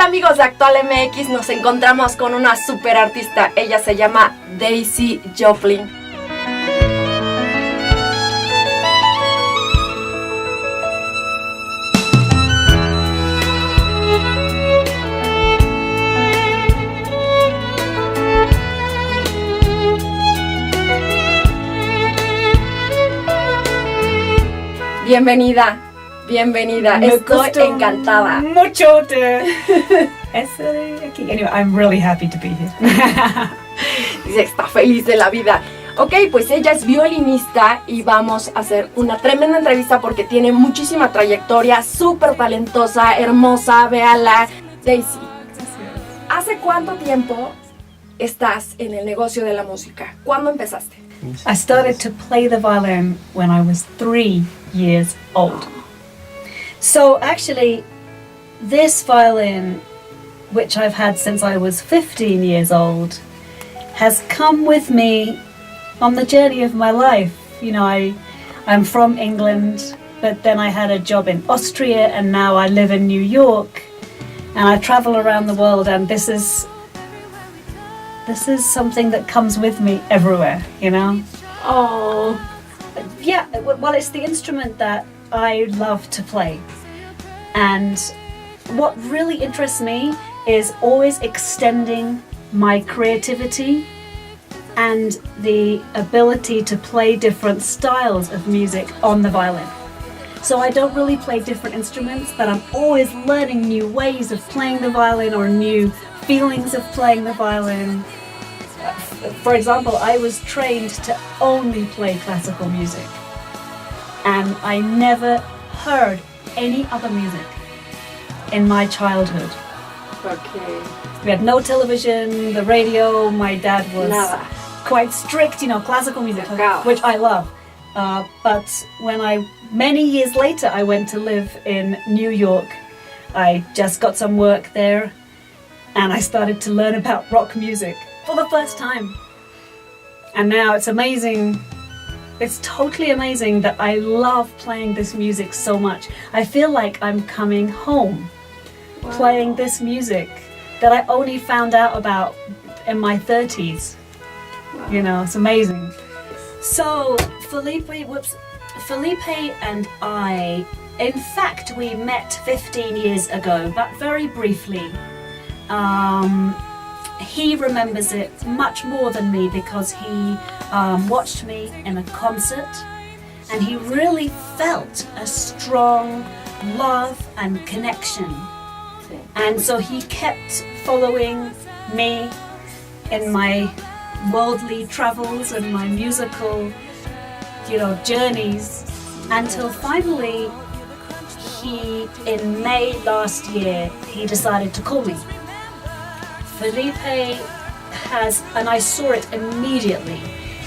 tal amigos de Actual MX? Nos encontramos con una super artista. Ella se llama Daisy Jopling. Bienvenida. Estoy encantada. Mucho de estar aquí. Anyway, I'm really happy to be here. Dice, está feliz de la vida. Ok, pues ella es violinista y vamos a hacer una tremenda entrevista porque tiene muchísima trayectoria, súper talentosa, hermosa, véala. Daisy, ¿hace cuánto tiempo estás en el negocio de la música? ¿Cuándo empezaste? I started to play the violin when I was 3 years old. So actually, this violin, which I've had since I was 15 years old, has come with me on the journey of my life. You know, I'm from England, but then I had a job in Austria, and now I live in New York, and I travel around the world, and this is something that comes with me everywhere, you know? Oh. Yeah, well, it's the instrument that I love to play. And what really interests me is always extending my creativity and the ability to play different styles of music on the violin. So I don't really play different instruments, but I'm always learning new ways of playing the violin or new feelings of playing the violin. For example, I was trained to only play classical music, and I never heard any other music in my childhood. Okay. We had no television, the radio. My dad was Nada. quite strict, you know, classical music, Wow. which I love. But when many years later, I went to live in New York. I just got some work there, and I started to learn about rock music for the first time. And now it's amazing. It's totally amazing that I love playing this music so much. I feel like I'm coming home. Wow. Playing this music that I only found out about in my 30s. Wow. You know, it's amazing. So Felipe and I, in fact, we met 15 years ago, but very briefly. He remembers it much more than me because he watched me in a concert, and he really felt a strong love and connection. And so he kept following me in my worldly travels and my musical, you know, journeys, until finally in May last year, he decided to call me. Felipe has, and I saw it immediately,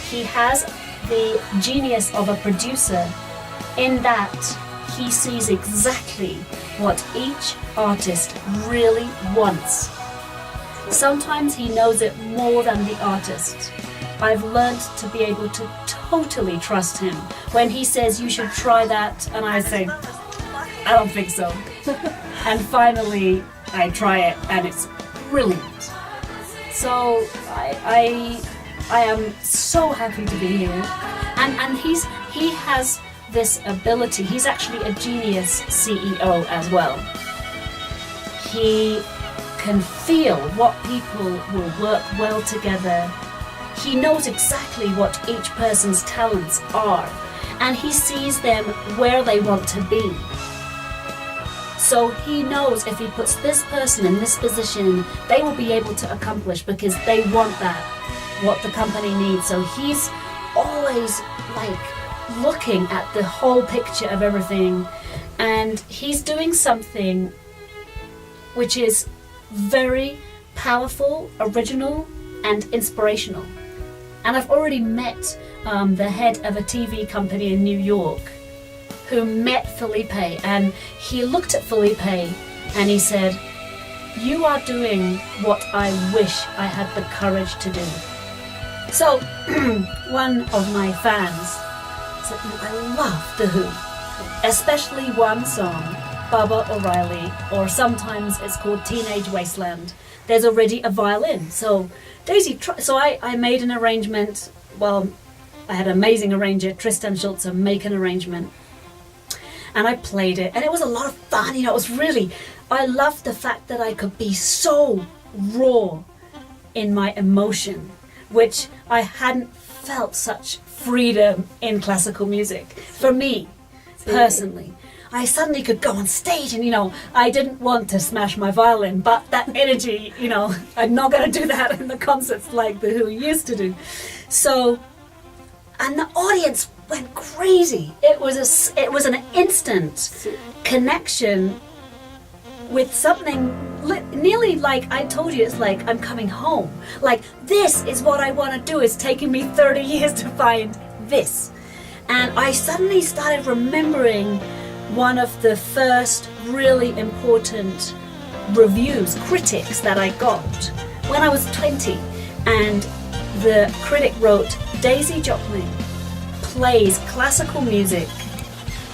he has the genius of a producer in that he sees exactly what each artist really wants. Sometimes he knows it more than the artist. I've learned to be able to totally trust him. When he says you should try that, and I say, I don't think so. And finally I try it, and it's brilliant. So I am so happy to be here, and he has this ability. He's actually a genius CEO as well. He can feel what people will work well together. He knows exactly what each person's talents are, and he sees them where they want to be. So he knows if he puts this person in this position, they will be able to accomplish because they want that, what the company needs. So he's always like looking at the whole picture of everything, and he's doing something which is very powerful, original, and inspirational. And I've already met the head of a TV company in New York who met Felipe, and he looked at Felipe and he said, "You are doing what I wish I had the courage to do." So one of my fans said, "I love The Who, especially one song Baba O'Reilly, or sometimes it's called Teenage Wasteland, there's already a violin. So Daisy, so I made an arrangement. Well, I had an amazing arranger, Tristan Schulze, make an arrangement. And I played it, and it was a lot of fun. You know, it was really, I loved the fact that I could be so raw in my emotion, which I hadn't felt such freedom in classical music. For me, personally, I suddenly could go on stage and, you know, I didn't want to smash my violin, but that energy, you know, I'm not going to do that in the concerts like the Who used to do. So, and the audience went crazy. It was an instant connection with something nearly like, I told you, it's like I'm coming home. Like, this is what I want to do. It's taken me 30 years to find this. And I suddenly started remembering one of the first really important reviews, critics that I got when I was 20. And the critic wrote, Daisy Jopling plays classical music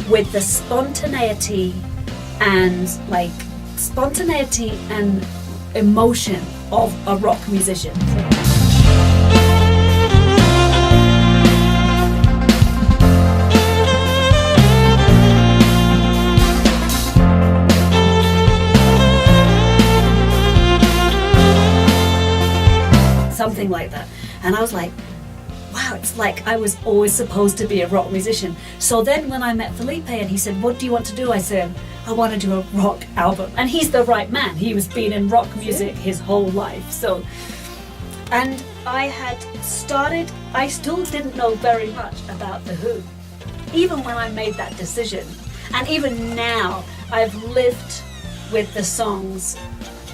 with the spontaneity and emotion of a rock musician. Something like that. And I was like, wow, it's like I was always supposed to be a rock musician. So then when I met Felipe and he said, what do you want to do? I said, I want to do a rock album. And he's the right man. He was been in rock music his whole life. So, and I still didn't know very much about the Who, even when I made that decision. And even now, I've lived with the songs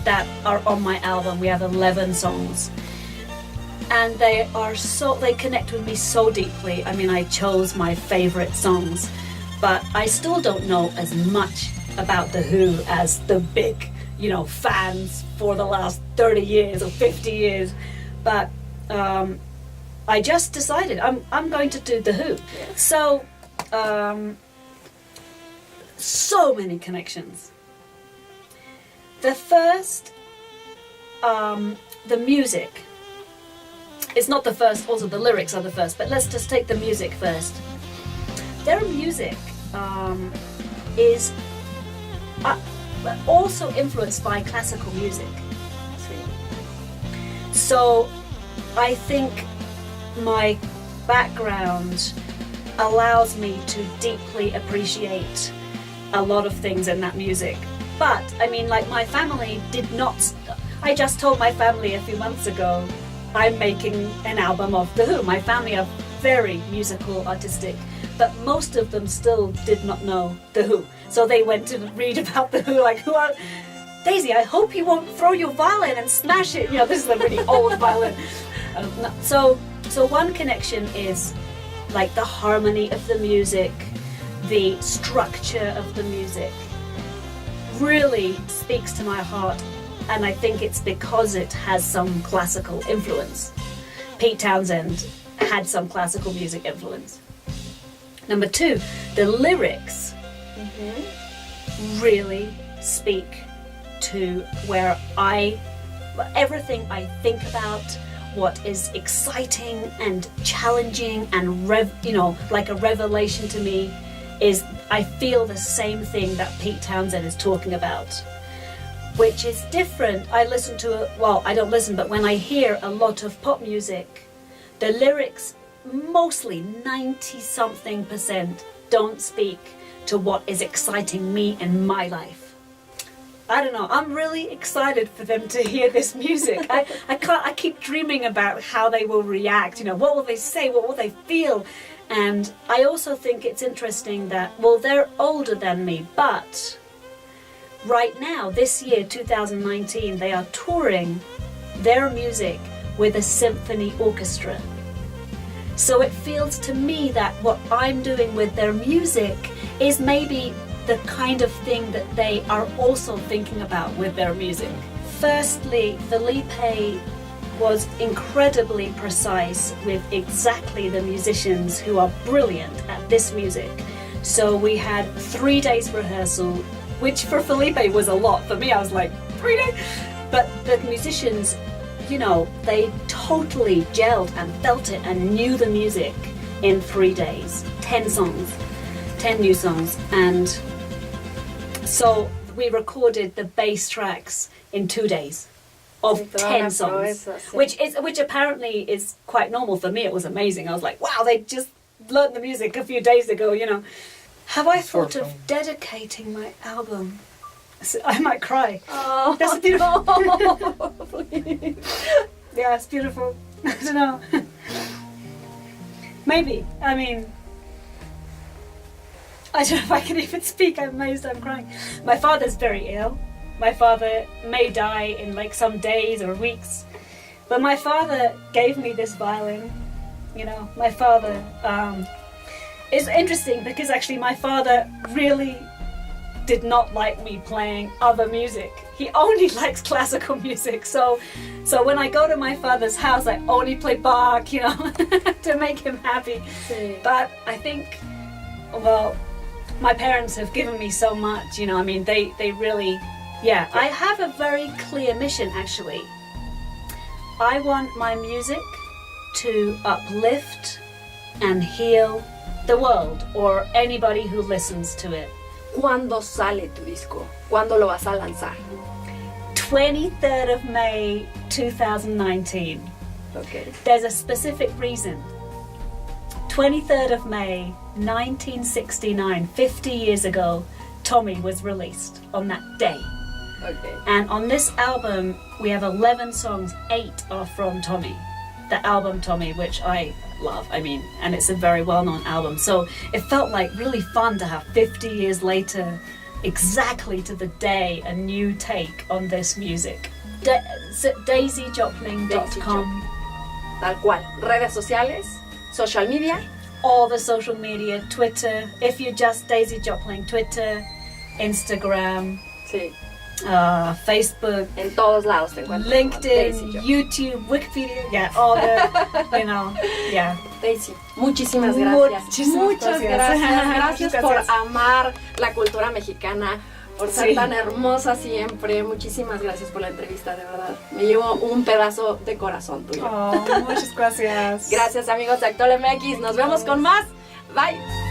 that are on my album. We have 11 songs. And they connect with me so deeply. I mean, I chose my favorite songs, but I still don't know as much about the Who as the big, you know, fans for the last 30 years or 50 years. But I just decided I'm going to do the Who. So, so many connections. The first, the music. It's not the first, also the lyrics are the first, but let's just take the music first. Their music is also influenced by classical music. So I think my background allows me to deeply appreciate a lot of things in that music. But, I mean, like, my family did not... I just told my family a few months ago I'm making an album of The Who. My family are very musical, artistic, but most of them still did not know The Who. So they went to read about The Who, like, who are... Daisy, I hope you won't throw your violin and smash it. You know, this is a really old violin. So one connection is, like, the harmony of the music, the structure of the music really speaks to my heart. And I think it's because it has some classical influence. Pete Townsend had some classical music influence. Number two, the lyrics really speak to where everything I think about, what is exciting and challenging and like a revelation to me is I feel the same thing that Pete Townsend is talking about, which is different. I don't listen, but when I hear a lot of pop music, the lyrics, mostly 90-something%, don't speak to what is exciting me in my life. I don't know, I'm really excited for them to hear this music. I keep dreaming about how they will react, you know, what will they say, what will they feel? And I also think it's interesting that, well, they're older than me, but right now, this year, 2019, they are touring their music with a symphony orchestra. So it feels to me that what I'm doing with their music is maybe the kind of thing that they are also thinking about with their music. Firstly, Felipe was incredibly precise with exactly the musicians who are brilliant at this music. So we had 3 days rehearsal, which for Felipe was a lot. For me, I was like, 3 days. But the musicians, you know, they totally gelled and felt it and knew the music in 3 days. 10 songs, 10 new songs. And so we recorded the bass tracks in 2 days of 10 songs, which apparently is quite normal. For me, it was amazing. I was like, wow, they just learned the music a few days ago, you know. Have I thought of dedicating my album? I might cry. Oh, that's beautiful. No, please. Yeah, it's beautiful. I don't know. Maybe. I mean, I don't know if I can even speak. I'm amazed I'm crying. My father's very ill. My father may die in like some days or weeks. But my father gave me this violin. You know, my father... It's interesting because actually my father really did not like me playing other music. He only likes classical music. So when I go to my father's house, I only play Bach, you know, to make him happy. Sí. But I think, well, my parents have given me so much, you know, I mean, they really, yeah. I have a very clear mission, actually. I want my music to uplift and heal the world or anybody who listens to it. ¿Cuándo sale tu disco? ¿Cuándo lo vas a lanzar? 23rd of May 2019. Okay. There's a specific reason. 23rd of May 1969, 50 years ago, Tommy was released on that day. Okay. And on this album, we have 11 songs, 8 are from Tommy. The album Tommy, which I love, I mean, and it's a very well-known album. So it felt like really fun to have 50 years later, exactly to the day, a new take on this music. DaisyJopling.com. Tal cual. Redes sociales, social media. All the social media, Twitter, if you just Daisy Jopling, Twitter, Instagram, Sí. Facebook, En todos lados te encuentras. LinkedIn, YouTube, Wikipedia, yeah, all the, you know, yeah. Daisy, muchísimas gracias. Muchas gracias. Gracias por amar la cultura mexicana, por ser Sí. tan hermosa siempre. Muchísimas gracias por la entrevista, de verdad. Me llevo un pedazo de corazón tuyo. Oh, muchas gracias. Gracias, amigos de Actual MX. Nos vemos con más. Bye.